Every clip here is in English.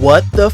What the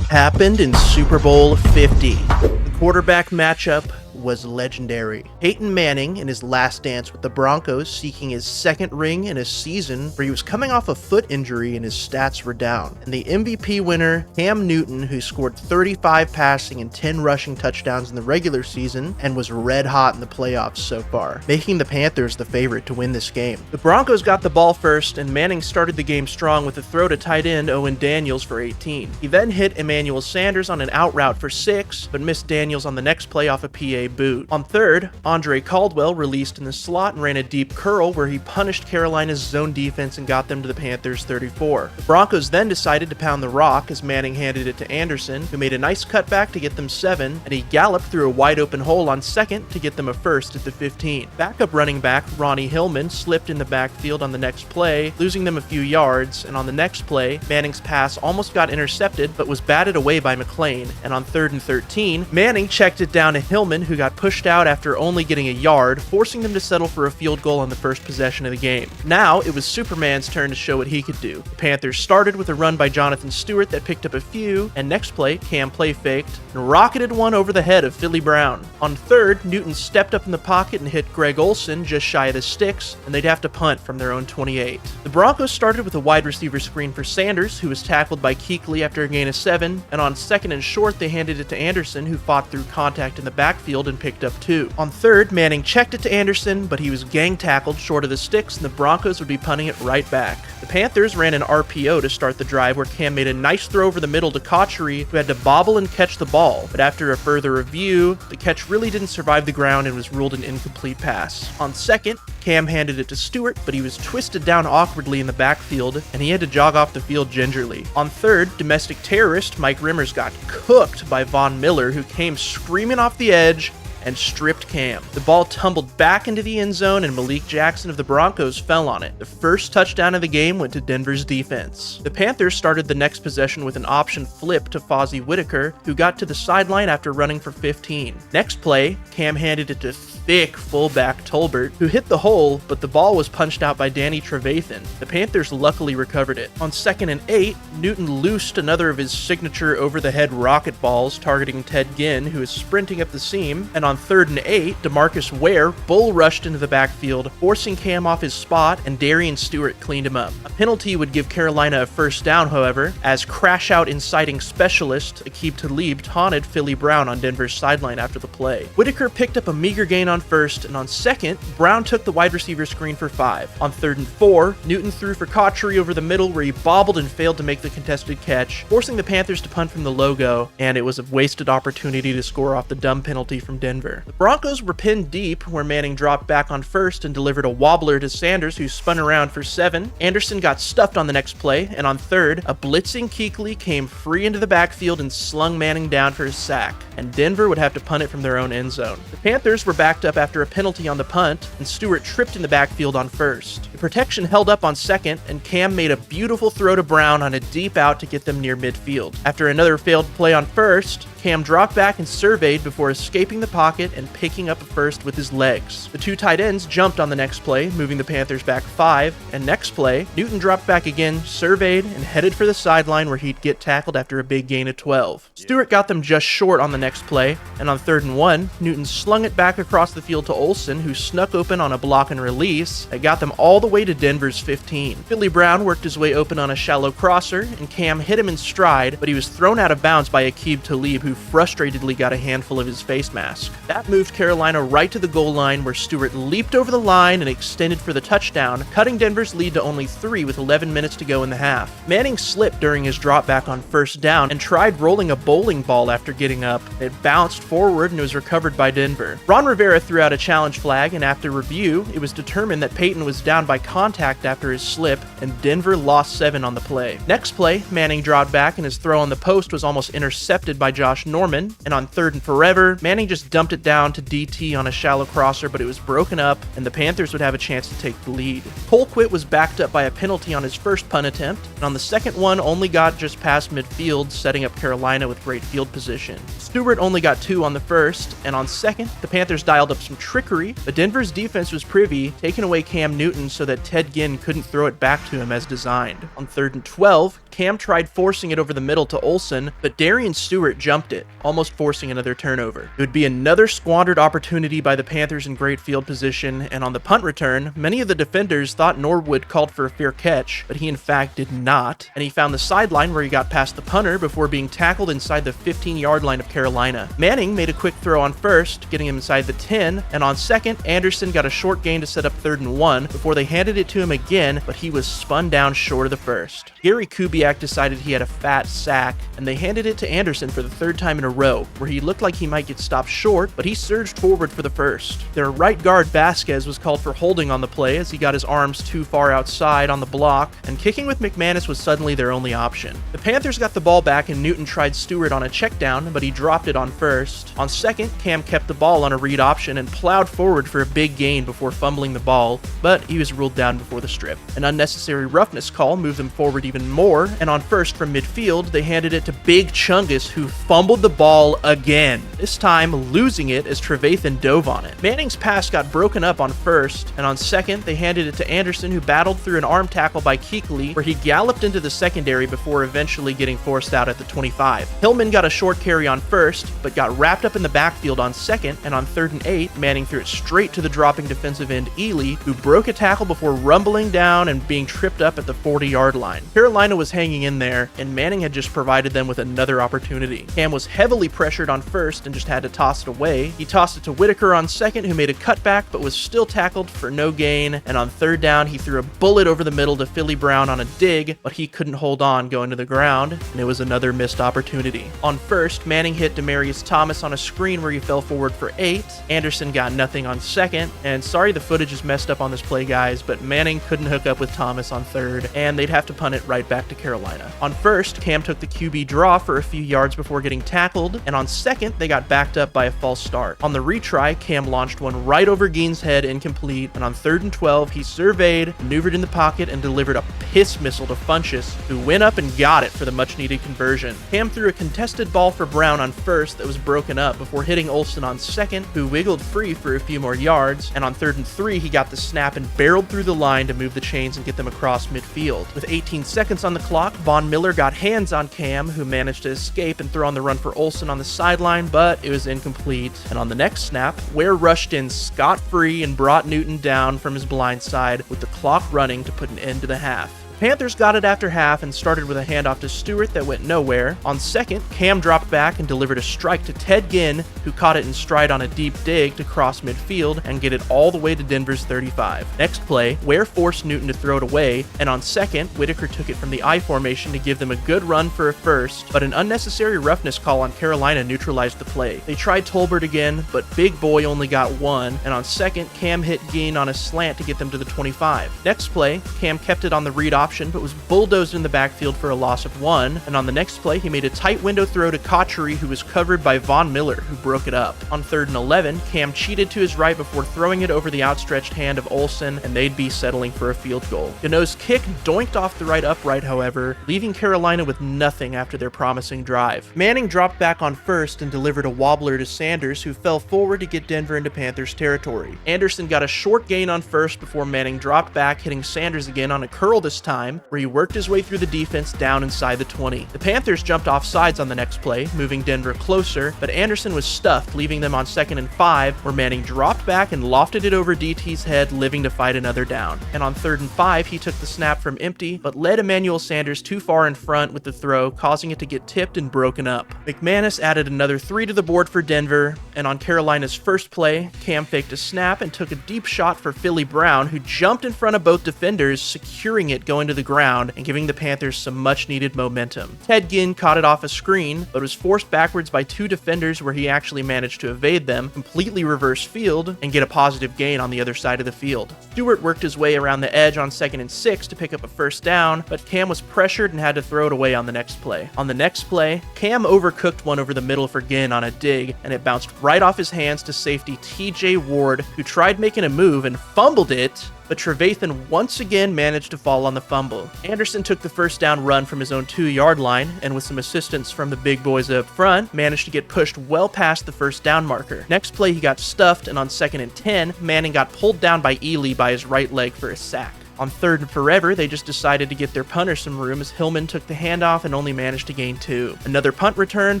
happened in Super Bowl 50? The quarterback matchup was legendary. Peyton Manning in his last dance with the Broncos, seeking his second ring in a season where he was coming off a foot injury and his stats were down. And the MVP winner, Cam Newton, who scored 35 passing and 10 rushing touchdowns in the regular season and was red hot in the playoffs so far, making the Panthers the favorite to win this game. The Broncos got the ball first, and Manning started the game strong with a throw to tight end Owen Daniels for 18. He then hit Emmanuel Sanders on an out route for 6, but missed Daniels on the next play off a PA boot. On third, Andre Caldwell released in the slot and ran a deep curl where he punished Carolina's zone defense and got them to the Panthers' 34. The Broncos then decided to pound the rock as Manning handed it to Anderson, who made a nice cutback to get them 7, and he galloped through a wide open hole on second to get them a first at the 15. Backup running back Ronnie Hillman slipped in the backfield on the next play, losing them a few yards, and on the next play, Manning's pass almost got intercepted but was batted away by McClain, and on 3rd and 13, Manning checked it down to Hillman, who got pushed out after only getting a yard, forcing them to settle for a field goal on the first possession of the game. Now, it was Superman's turn to show what he could do. The Panthers started with a run by Jonathan Stewart that picked up a few, and next play, Cam play faked and rocketed one over the head of Philly Brown. On third, Newton stepped up in the pocket and hit Greg Olsen just shy of the sticks, and they'd have to punt from their own 28. The Broncos started with a wide receiver screen for Sanders, who was tackled by Kuechly after a gain of 7, and on 2nd and short, they handed it to Anderson, who fought through contact in the backfield and picked up 2. On third, Manning checked it to Anderson, but he was gang tackled short of the sticks, and the Broncos would be punting it right back. The Panthers ran an RPO to start the drive where Cam made a nice throw over the middle to Cotchery, who had to bobble and catch the ball, but after a further review, the catch really didn't survive the ground and was ruled an incomplete pass. On second, Cam handed it to Stewart, but he was twisted down awkwardly in the backfield, and he had to jog off the field gingerly. On third, domestic terrorist Mike Rimmers got cooked by Von Miller, who came screaming off the edge and stripped Cam. The ball tumbled back into the end zone, and Malik Jackson of the Broncos fell on it. The first touchdown of the game went to Denver's defense. The Panthers started the next possession with an option flip to Fozzie Whitaker, who got to the sideline after running for 15. Next play, Cam handed it to thick fullback Tolbert, who hit the hole, but the ball was punched out by Danny Trevathan. The Panthers luckily recovered it. On 2nd and 8, Newton loosed another of his signature over-the-head rocket balls targeting Ted Ginn, who was sprinting up the seam, and on 3rd and 8, DeMarcus Ware bull rushed into the backfield, forcing Cam off his spot, and Darian Stewart cleaned him up. A penalty would give Carolina a first down, however, as crash-out inciting specialist Aqib Talib taunted Philly Brown on Denver's sideline after the play. Whitaker picked up a meager gain on 1st, and on 2nd, Brown took the wide receiver screen for 5. On 3rd and 4, Newton threw for Cotchery over the middle where he bobbled and failed to make the contested catch, forcing the Panthers to punt from the logo, and it was a wasted opportunity to score off the dumb penalty from Denver. The Broncos were pinned deep where Manning dropped back on 1st and delivered a wobbler to Sanders, who spun around for 7. Anderson got stuffed on the next play, and on 3rd, a blitzing Kuechly came free into the backfield and slung Manning down for a sack, and Denver would have to punt it from their own end zone. The Panthers were backed up after a penalty on the punt, and Stewart tripped in the backfield on 1st. The protection held up on 2nd, and Cam made a beautiful throw to Brown on a deep out to get them near midfield. After another failed play on 1st, Cam dropped back and surveyed before escaping the pocket and picking up a first with his legs. The 2 tight ends jumped on the next play, moving the Panthers back 5, and next play, Newton dropped back again, surveyed, and headed for the sideline where he'd get tackled after a big gain of 12. Stewart got them just short on the next play, and on 3rd and 1, Newton slung it back across the field to Olsen, who snuck open on a block and release that got them all the way to Denver's 15. Philly Brown worked his way open on a shallow crosser, and Cam hit him in stride, but he was thrown out of bounds by Aqib Talib, who frustratedly got a handful of his face mask. That moved Carolina right to the goal line where Stewart leaped over the line and extended for the touchdown, cutting Denver's lead to only 3 with 11 minutes to go in the half. Manning slipped during his drop back on 1st down and tried rolling a bowling ball after getting up. It bounced forward and was recovered by Denver. Ron Rivera threw out a challenge flag, and after review, it was determined that Peyton was down by contact after his slip, and Denver lost 7 on the play. Next play, Manning dropped back and his throw on the post was almost intercepted by Josh Norman, and on 3rd and forever, Manning just dumped it down to DT on a shallow crosser, but it was broken up, and the Panthers would have a chance to take the lead. Colquitt was backed up by a penalty on his first punt attempt, and on the second one only got just past midfield, setting up Carolina with great field position. Stewart only got 2 on the first, and on 2nd, the Panthers dialed up some trickery, but Denver's defense was privy, taking away Cam Newton so that Ted Ginn couldn't throw it back to him as designed. On 3rd and 12, Cam tried forcing it over the middle to Olsen, but Darian Stewart jumped it, almost forcing another turnover. It would be another squandered opportunity by the Panthers in great field position, and on the punt return, many of the defenders thought Norwood called for a fair catch, but he in fact did not, and he found the sideline where he got past the punter before being tackled inside the 15-yard line of Carolina. Manning made a quick throw on first, getting him inside the 10, and on second, Anderson got a short gain to set up 3rd and 1 before they handed it to him again, but he was spun down short of the first. Gary Kubiak decided he had a fat sack, and they handed it to Anderson for the 3rd time in a row, where he looked like he might get stopped short, but he surged forward for the first. Their right guard Vasquez was called for holding on the play as he got his arms too far outside on the block, and kicking with McManus was suddenly their only option. The Panthers got the ball back and Newton tried Stewart on a check down, but he dropped it on first. On second, Cam kept the ball on a read option and plowed forward for a big gain before fumbling the ball, but he was ruled down before the strip. An unnecessary roughness call moved them forward even more, and on first from midfield, they handed it to Big Chungus, who fumbled the ball again, this time losing it as Trevathan dove on it. Manning's pass got broken up on first, and on second, they handed it to Anderson, who battled through an arm tackle by Kuechly, where he galloped into the secondary before eventually getting forced out at the 25. Hillman got a short carry on first, but got wrapped up in the backfield on second, and on 3rd and 8, Manning threw it straight to the dropping defensive end Ely, who broke a tackle before rumbling down and being tripped up at the 40-yard line. Carolina was hanging in there, and Manning had just provided them with another opportunity. Cam was heavily pressured on first and just had to toss it away. He tossed it to Whitaker on second, who made a cutback but was still tackled for no gain, and on 3rd down, he threw a bullet over the middle to Philly Brown on a dig, but he couldn't hold on going to the ground, and it was another missed opportunity. On first, Manning hit Demarius Thomas on a screen where he fell forward for 8. Anderson got nothing on second, and sorry the footage is messed up on this play, guys, but Manning couldn't hook up with Thomas on 3rd, and they'd have to punt it right back to Carolina. On first, Cam took the QB draw for a few yards before getting tackled, and on second, they got backed up by a false start. On the retry, Cam launched one right over Gein's head, incomplete, and on 3rd and 12, he surveyed, maneuvered in the pocket, and delivered a piss missile to Funchess, who went up and got it for the much-needed conversion. Cam threw a contested ball for Brown on first that was broken up before hitting Olsen on second, who wiggled free for a few more yards, and on 3rd and 3, he got the snap and barreled through the line to move the chains and get them across midfield. With 18 seconds on the clock, Von Miller got hands on Cam, who managed to escape and throw on the run for Olsen on the sideline, but it was incomplete. And on the next snap, Ware rushed in scot-free and brought Newton down from his blind side with the clock running to put an end to the half. Panthers got it after half and started with a handoff to Stewart that went nowhere. On second, Cam dropped back and delivered a strike to Ted Ginn, who caught it in stride on a deep dig to cross midfield and get it all the way to Denver's 35. Next play, Ware forced Newton to throw it away, and on second, Whitaker took it from the I formation to give them a good run for a first, but an unnecessary roughness call on Carolina neutralized the play. They tried Tolbert again, but Big Boy only got one, and on second, Cam hit Ginn on a slant to get them to the 25. Next play, Cam kept it on the read option, but was bulldozed in the backfield for a loss of 1, and on the next play, he made a tight window throw to Cotchery, who was covered by Von Miller, who broke it up. On 3rd and 11, Cam cheated to his right before throwing it over the outstretched hand of Olsen, and they'd be settling for a field goal. Gano's kick doinked off the right upright, however, leaving Carolina with nothing after their promising drive. Manning dropped back on first and delivered a wobbler to Sanders, who fell forward to get Denver into Panthers territory. Anderson got a short gain on first before Manning dropped back, hitting Sanders again on a curl this time, where he worked his way through the defense down inside the 20. The Panthers jumped off sides on the next play, moving Denver closer, but Anderson was stuffed, leaving them on 2nd and 5, where Manning dropped back and lofted it over DT's head, living to fight another down. And on 3rd and 5, he took the snap from empty, but led Emmanuel Sanders too far in front with the throw, causing it to get tipped and broken up. McManus added another 3 to the board for Denver, and on Carolina's first play, Cam faked a snap and took a deep shot for Philly Brown, who jumped in front of both defenders, securing it going to the ground and giving the Panthers some much-needed momentum. Ted Ginn caught it off a screen, but was forced backwards by 2 defenders where he actually managed to evade them, completely reverse field, and get a positive gain on the other side of the field. Stewart worked his way around the edge on 2nd and 6 to pick up a first down, but Cam was pressured and had to throw it away on the next play. On the next play, Cam overcooked one over the middle for Ginn on a dig, and it bounced right off his hands to safety TJ Ward, who tried making a move and fumbled it, but Trevathan once again managed to fall on the fumble. Anderson took the first down run from his own 2-yard line, and with some assistance from the big boys up front, managed to get pushed well past the first down marker. Next play, he got stuffed, and on 2nd and 10, Manning got pulled down by Ely by his right leg for a sack. On 3rd and forever, they just decided to get their punter some room as Hillman took the handoff and only managed to gain 2. Another punt return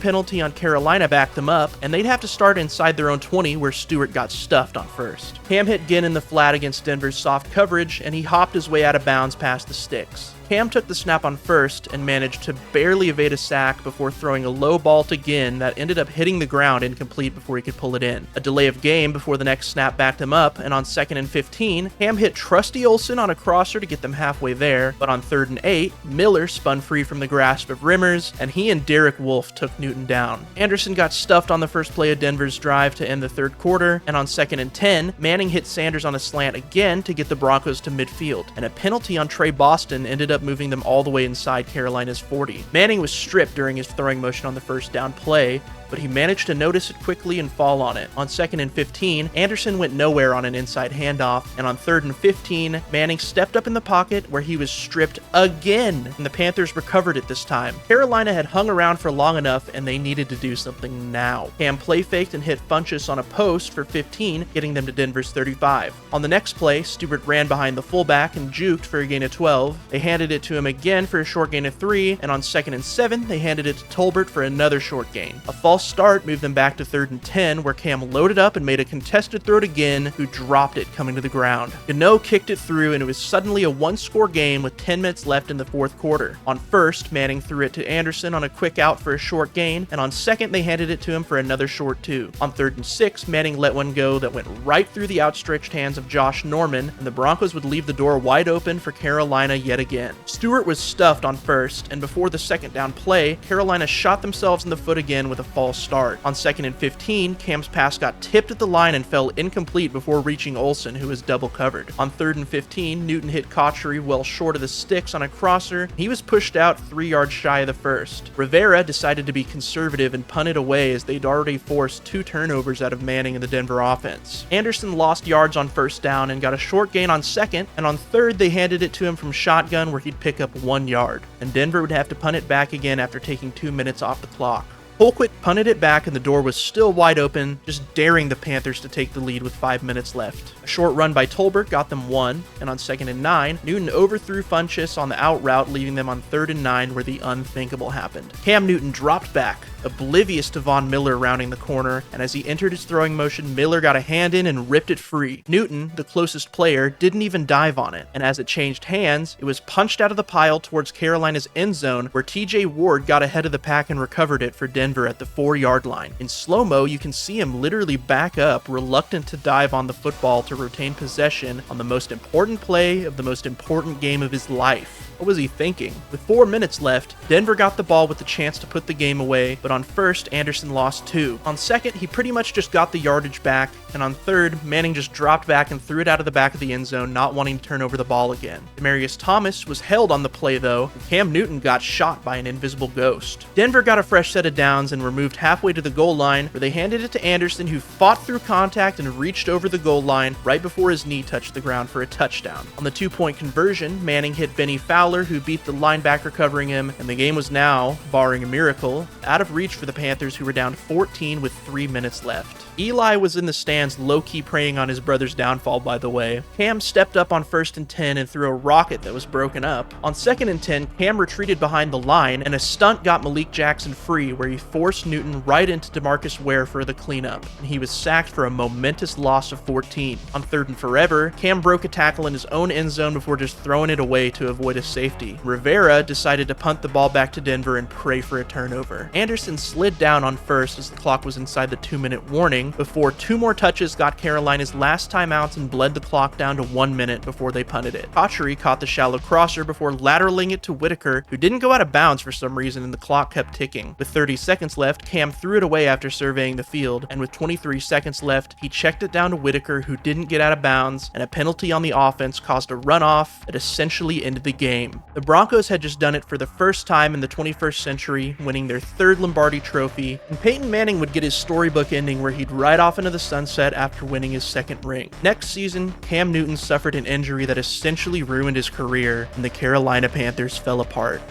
penalty on Carolina backed them up, and they'd have to start inside their own 20 where Stewart got stuffed on 1st. Cam hit Ginn in the flat against Denver's soft coverage, and he hopped his way out of bounds past the sticks. Cam took the snap on 1st and managed to barely evade a sack before throwing a low ball to Ginn that ended up hitting the ground incomplete before he could pull it in. A delay of game before the next snap backed him up, and on 2nd and 15, Cam hit Trusty Olsen on a crosser to get them halfway there, but on 3rd and 8, Miller spun free from the grasp of Rimmers, and he and Derek Wolfe took Newton down. Anderson got stuffed on the first play of Denver's drive to end the 3rd quarter, and on 2nd and 10, Manning hit Sanders on a slant again to get the Broncos to midfield, and a penalty on Trey Boston ended up moving them all the way inside Carolina's 40. Manning was stripped during his throwing motion on the first down play, but he managed to notice it quickly and fall on it. On 2nd and 15, Anderson went nowhere on an inside handoff, and on 3rd and 15, Manning stepped up in the pocket where he was stripped again, and the Panthers recovered it this time. Carolina had hung around for long enough, and they needed to do something now. Cam play faked and hit Funchess on a post for 15, getting them to Denver's 35. On the next play, Stewart ran behind the fullback and juked for a gain of 12. They handed it to him again for a short gain of 3, and on 2nd and 7, they handed it to Tolbert for another short gain. A false start moved them back to 3rd and 10, where Cam loaded up and made a contested throw to Ginn, who dropped it coming to the ground. Gano kicked it through, and it was suddenly a one-score game with 10 minutes left in the 4th quarter. On 1st, Manning threw it to Anderson on a quick out for a short gain, and on 2nd, they handed it to him for another short 2. On 3rd and 6, Manning let one go that went right through the outstretched hands of Josh Norman, and the Broncos would leave the door wide open for Carolina yet again. Stewart was stuffed on 1st, and before the 2nd down play, Carolina shot themselves in the foot again with a false start. On 2nd and 15, Cam's pass got tipped at the line and fell incomplete before reaching Olsen, who was double covered. On 3rd and 15, Newton hit Cotchery well short of the sticks on a crosser. He was pushed out 3 yards shy of the 1st. Rivera decided to be conservative and punted away as they'd already forced 2 turnovers out of Manning in the Denver offense. Anderson lost yards on 1st down and got a short gain on 2nd, and on 3rd, they handed it to him from shotgun where he'd pick up 1 yard, and Denver would have to punt it back again after taking 2 minutes off the clock. Colquitt punted it back and the door was still wide open, just daring the Panthers to take the lead with 5 minutes left. A short run by Tolbert got them 1, and on 2nd and 9, Newton overthrew Funchess on the out route, leaving them on 3rd and 9 where the unthinkable happened. Cam Newton dropped back, oblivious to Von Miller rounding the corner, and as he entered his throwing motion, Miller got a hand in and ripped it free. Newton, the closest player, didn't even dive on it, and as it changed hands, it was punched out of the pile towards Carolina's end zone, where TJ Ward got ahead of the pack and recovered it for Denver at the 4-yard line. In slow-mo, you can see him literally back up, reluctant to dive on the football to retain possession on the most important play of the most important game of his life. What was he thinking? With 4 minutes left, Denver got the ball with the chance to put the game away, but on 1st, Anderson lost 2. On 2nd, he pretty much just got the yardage back, and on 3rd, Manning just dropped back and threw it out of the back of the end zone, not wanting to turn over the ball again. Demaryius Thomas was held on the play though, and Cam Newton got shot by an invisible ghost. Denver got a fresh set of downs and were moved halfway to the goal line, where they handed it to Anderson, who fought through contact and reached over the goal line right before his knee touched the ground for a touchdown. On the 2-point conversion, Manning hit Benny Fowler, who beat the linebacker covering him, and the game was now, barring a miracle, out of reach for the Panthers, who were down 14 with 3 minutes left. Eli was in the stands low-key preying on his brother's downfall, by the way. Cam stepped up on 1st and 10 and threw a rocket that was broken up. On 2nd and 10, Cam retreated behind the line, and a stunt got Malik Jackson free, where he forced Newton right into DeMarcus Ware for the cleanup, and he was sacked for a momentous loss of 14. On 3rd and forever, Cam broke a tackle in his own end zone before just throwing it away to avoid a safety. Rivera decided to punt the ball back to Denver and pray for a turnover. Anderson slid down on 1st as the clock was inside the 2-minute warning, before 2 more touches got Carolina's last timeouts and bled the clock down to 1 minute before they punted it. Cotchery caught the shallow crosser before lateraling it to Whitaker, who didn't go out of bounds for some reason, and the clock kept ticking. With 30 seconds left, Cam threw it away after surveying the field, and with 23 seconds left, he checked it down to Whitaker, who didn't get out of bounds, and a penalty on the offense caused a runoff that essentially ended the game. The Broncos had just done it for the first time in the 21st century, winning their 3rd Lombardi trophy, and Peyton Manning would get his storybook ending where he'd ride off into the sunset after winning his 2nd ring. Next season, Cam Newton suffered an injury that essentially ruined his career, and the Carolina Panthers fell apart.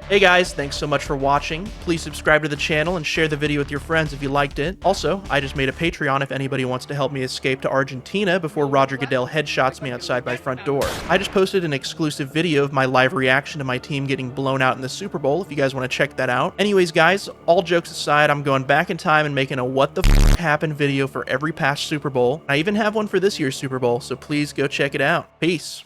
Hey guys, thanks so much for watching. Please subscribe to the channel and share the video with your friends if you liked it. Also, I just made a Patreon if anybody wants to help me escape to Argentina before Roger Goodell headshots me outside my front door. I just posted an exclusive video of my live reaction to my team getting blown out in the Super Bowl if you guys want to check that out. Anyways guys, all jokes aside, I'm going back in time and making a what the f happened video for every past Super Bowl. I even have one for this year's Super Bowl, so please go check it out. Peace.